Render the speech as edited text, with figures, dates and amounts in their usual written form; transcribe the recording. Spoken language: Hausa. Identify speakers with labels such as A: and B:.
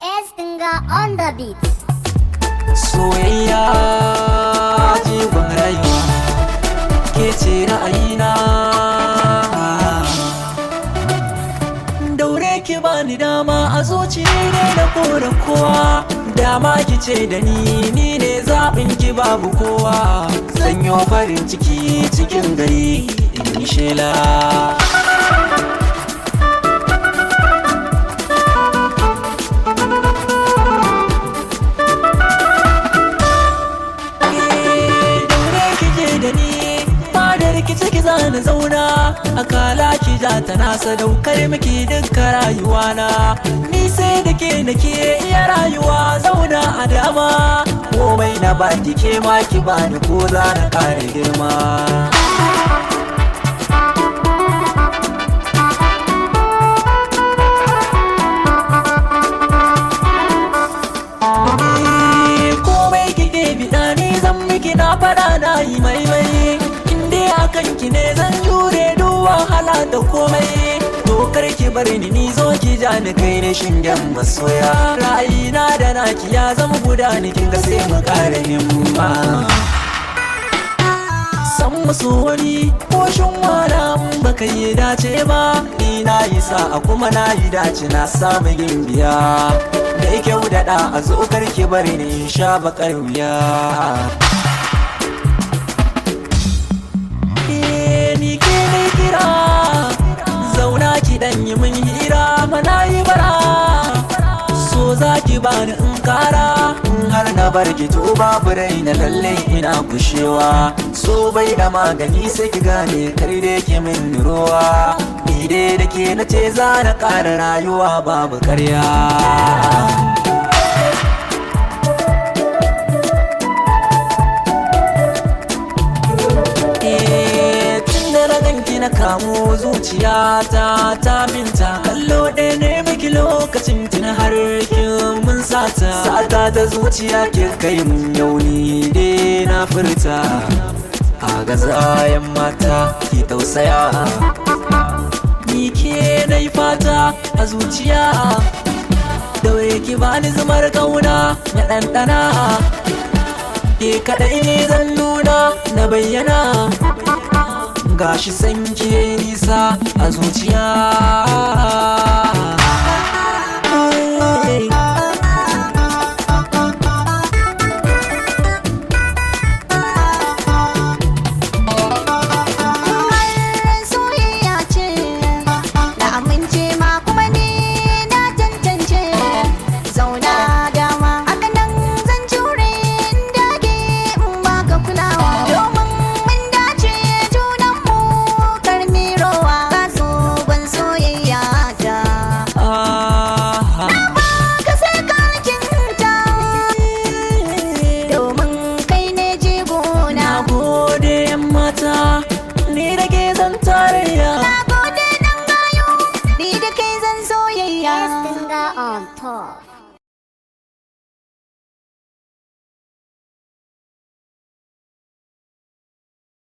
A: Estinga on the beat.
B: Soyayya jigon rayuwa ke ce ra'ayina. Daure ki bani dama a zuci ne na kora kowa. Dama ki ce da ni ne zaɓin ki babu kowa. Sanyo farin ciki cikin gari in yi shela. Ki zana zauna a kala ki ja ta na sadaukar miki dukkan rayuwana. Ni sai da ke nake iya rayuwa zauna a dama. Komai na baki ke ma ki bani ko za na kare girma. Komai kike biɗa ni zan miki na faɗa na yi maimai. Kanki ne zan jure duk wahala da komai. Dokar ki bari ni zo ki ja ni kai ne shingen masoya. Ra'ayina da naki ya zama guda ni kin ga sai mu kare himma. San musu wani koshin wala baka yi dace ba. Ni na yi sa'a kuma na yi dace na samu gimbiya. Da kyau daɗa a zo kar ki bari ni sha bakar wuya. Dan yi mun hira mana yi bara. So za ki bani in kara. Har na bar ki to babu rai na lalle ina kushewa. So bai da magani sai ki gane kar da ki min ruwa. Ni dai da ke na ce za na kara rayuwa babu karya. Na kamo zuciyata ta minta. Kallo ɗaya ne miki lokacin tuna har kin mun sata. Sata ta zuciya ke kai mun yauni dai na furta. A gazayen mata ki tausaya. Ni ke nai fata a zuciya. Daure ki bani zumar kauna na ɗanɗana. Ke kaɗai ne zan nuna na bayyana. Gashi san ki nisa a zuciya.
A: Soyayya ce na amince ma kuma ni na tantance. Zauna dama haka nan zan jure inda ke in baka kulawa.
B: Ni da ke zan tarayya.
A: Na gode dan gayo, ni da kai zan soyayya. Estinga on top.